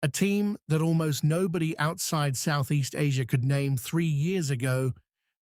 A team that almost nobody outside Southeast Asia could name 3 years ago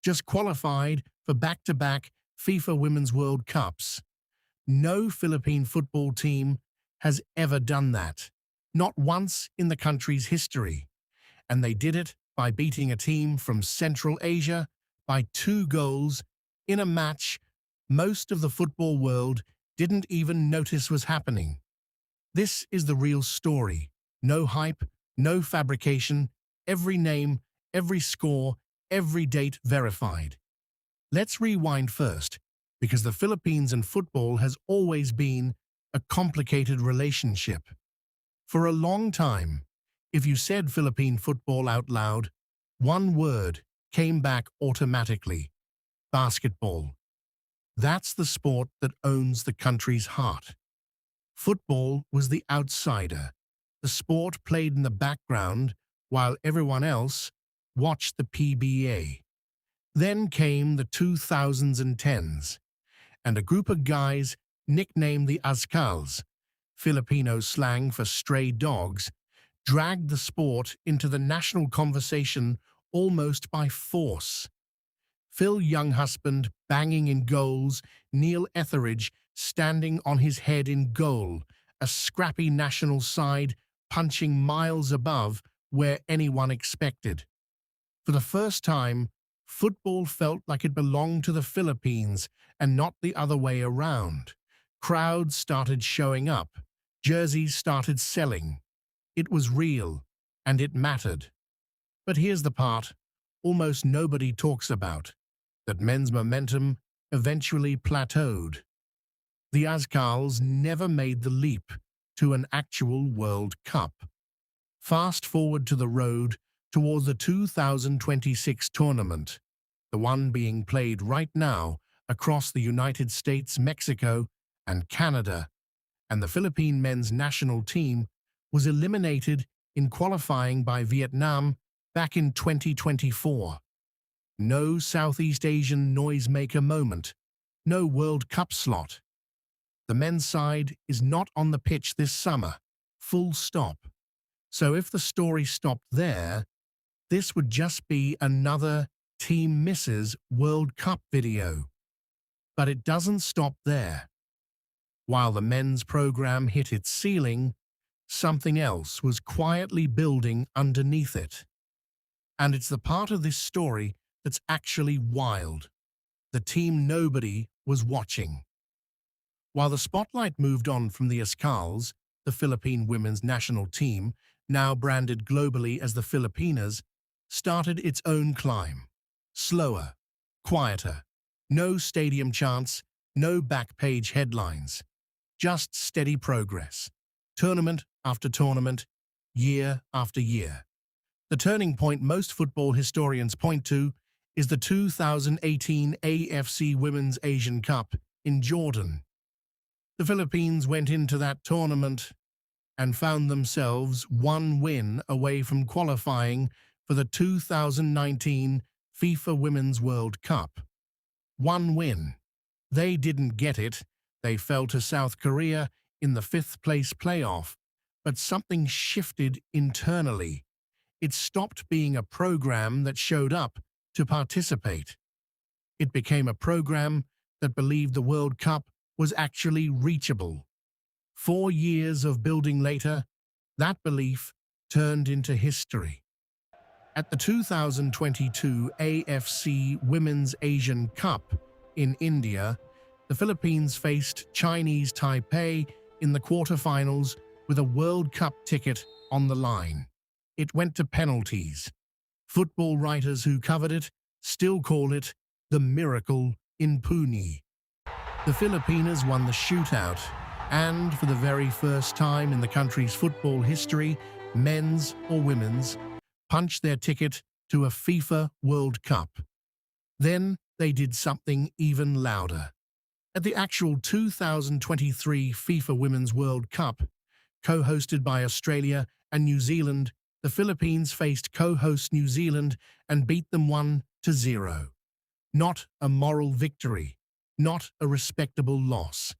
just qualified for back-to-back FIFA Women's World Cups. No Philippine football team has ever done that, not once in the country's history. And they did it by beating a team from Central Asia by 2 goals in a match most of the football world didn't even notice was happening. This is the real story. No hype, no fabrication, every name, every score, every date verified. Let's rewind first, because the Philippines and football has always been a complicated relationship. For a long time, if you said Philippine football out loud, one word came back automatically: basketball. That's the sport that owns the country's heart. Football was the outsider, the sport played in the background while everyone else watched the PBA. Then came the 2010s, and a group of guys nicknamed the Azkals, Filipino slang for stray dogs, dragged the sport into the national conversation almost by force. Phil Younghusband banging in goals, Neil Etheridge standing on his head in goal, a scrappy national side punching miles above where anyone expected. For the first time, football felt like it belonged to the Philippines and not the other way around. Crowds started showing up, jerseys started selling. It was real, and it mattered. But here's the part almost nobody talks about: that men's momentum eventually plateaued. The Azkals never made the leap to an actual World Cup. Fast forward to the road toward the 2026 tournament, the one being played right now across the United States, Mexico, and Canada, and the Philippine men's national team was eliminated in qualifying by Vietnam back in 2024. No Southeast Asian noisemaker moment, no World Cup slot. The men's side is not on the pitch this summer, full stop. So if the story stopped there, this would just be another Team Misses World Cup video. But it doesn't stop there. While the men's program hit its ceiling, something else was quietly building underneath it. And it's the part of this story that's actually wild. The team nobody was watching. While the spotlight moved on from the Azkals, the Philippine women's national team, now branded globally as the Filipinas, started its own climb. Slower, quieter, no stadium chants, no back-page headlines. Just steady progress, tournament after tournament, year after year. The turning point most football historians point to is the 2018 AFC Women's Asian Cup in Jordan. The Philippines went into that tournament and found themselves one win away from qualifying for the 2019 FIFA Women's World Cup. One win. They didn't get it. They fell to South Korea in the 5th-place playoff, but something shifted internally. It stopped being a program that showed up to participate. It became a program that believed the World Cup was actually reachable. 4 years of building later, that belief turned into history. At the 2022 AFC Women's Asian Cup in India, the Philippines faced Chinese Taipei in the quarterfinals with a World Cup ticket on the line. It went to penalties. Football writers who covered it still call it the miracle in Pune. The Filipinas won the shootout, and for the very first time in the country's football history, men's or women's, punched their ticket to a FIFA World Cup. Then they did something even louder. At the actual 2023 FIFA Women's World Cup, co-hosted by Australia and New Zealand, the Philippines faced co-host New Zealand and beat them 1-0. Not a moral victory, not a respectable loss.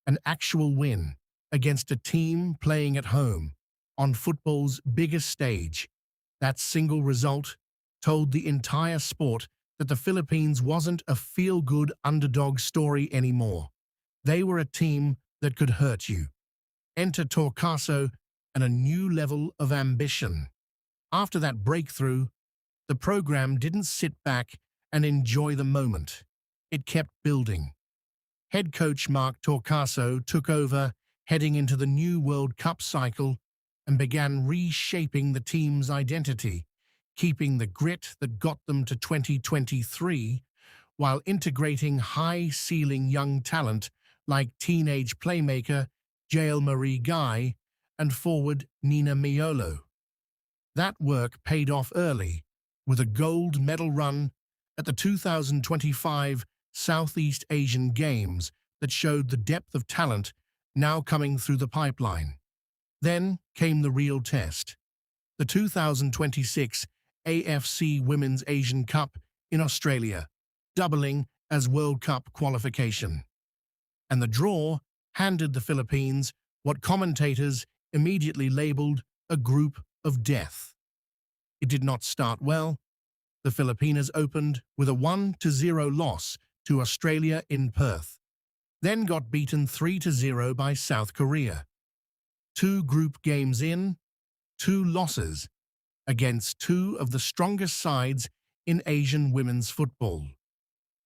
An actual win against a team playing at home, on football's biggest stage. That single result told the entire sport that the Philippines wasn't a feel-good underdog story anymore. They were a team that could hurt you. Enter Torcaso and a new level of ambition. After that breakthrough, the program didn't sit back and enjoy the moment. It kept building. Head coach Mark Torcaso took over, heading into the new World Cup cycle, and began reshaping the team's identity, keeping the grit that got them to 2023 while integrating high-ceiling young talent like teenage playmaker Jael Guy and forward Nina Miolo. That work paid off early, with a gold medal run at the 2025 Southeast Asian Games that showed the depth of talent now coming through the pipeline. Then came the real test, the 2026 AFC Women's Asian Cup in Australia, doubling as World Cup qualification. And the draw handed the Philippines what commentators immediately labeled a group of death. It did not start well. The Filipinas opened with a 1-0 loss to Australia in Perth, then got beaten 3-0 by South Korea. 2 group games in, 2 losses against 2 of the strongest sides in Asian women's football.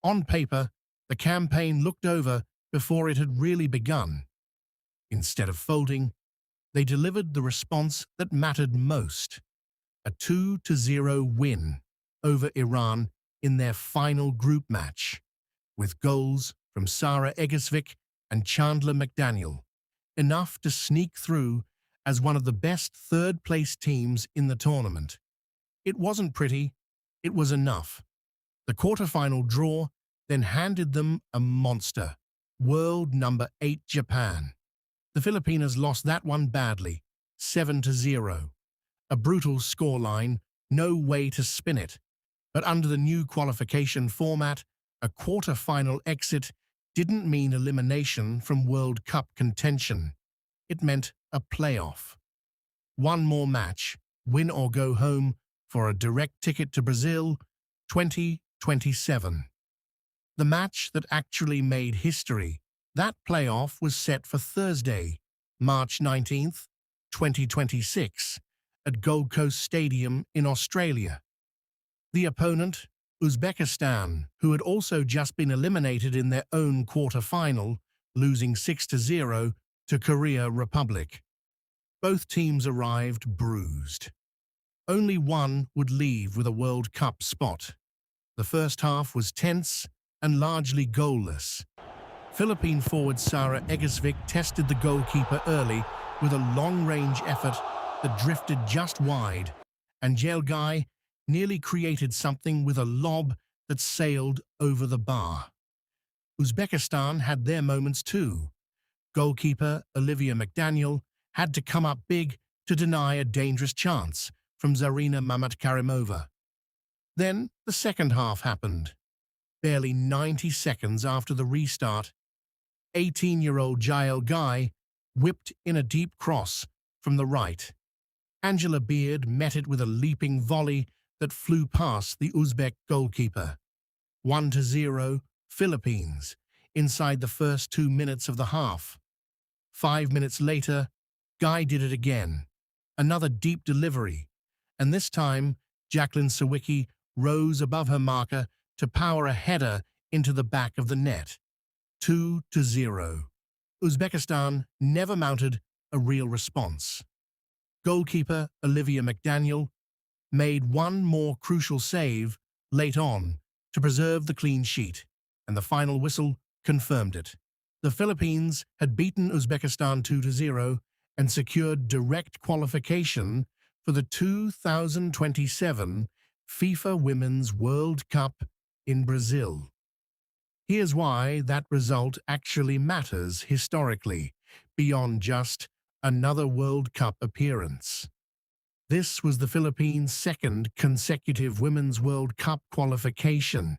On paper, the campaign looked over before it had really begun. Instead of folding, they delivered the response that mattered most, a 2-0 win over Iran in their final group match, with goals from Sara Eggesvik and Jaclyn McDaniel, enough to sneak through as one of the best third-place teams in the tournament. It wasn't pretty, it was enough. The quarter-final draw then handed them a monster, world number 8 Japan. The Filipinas lost that one badly, 7-0. A brutal scoreline, no way to spin it. But under the new qualification format, a quarter-final exit didn't mean elimination from World Cup contention. It meant a playoff. One more match, win or go home, for a direct ticket to Brazil 2027. The match that actually made history, that playoff was set for Thursday, March 19th, 2026, at Gold Coast Stadium in Australia. The opponent, Uzbekistan, who had also just been eliminated in their own quarter-final, losing 6-0 to Korea Republic. Both teams arrived bruised. Only one would leave with a World Cup spot. The first half was tense and largely goalless. Philippine forward Sara Eggesvik tested the goalkeeper early with a long-range effort that drifted just wide, and Jael Guy nearly created something with a lob that sailed over the bar. Uzbekistan had their moments too. Goalkeeper Olivia McDaniel had to come up big to deny a dangerous chance from Zarina Mamatkarimova. Then the second half happened. Barely 90 seconds after the restart, 18-year-old Jael Guy whipped in a deep cross from the right. Angela Beard met it with a leaping volley that flew past the Uzbek goalkeeper. 1-0 Philippines inside the first 2 minutes of the half. 5 minutes later, Guy did it again. Another deep delivery, and this time Jaclyn Sawicki rose above her marker to power a header into the back of the net. 2-0. Uzbekistan never mounted a real response. Goalkeeper Olivia McDaniel made one more crucial save late on to preserve the clean sheet, and the final whistle confirmed it. The Philippines had beaten Uzbekistan 2-0 and secured direct qualification for the 2027 FIFA Women's World Cup in Brazil. Here's why that result actually matters historically, beyond just another World Cup appearance. This was the Philippines' second consecutive Women's World Cup qualification,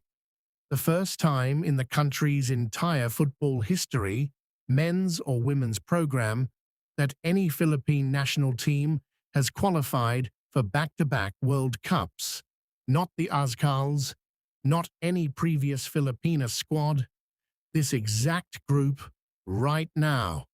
the first time in the country's entire football history, men's or women's program, that any Philippine national team has qualified for back-to-back World Cups. Not the Azkals, not any previous Filipina squad, this exact group right now.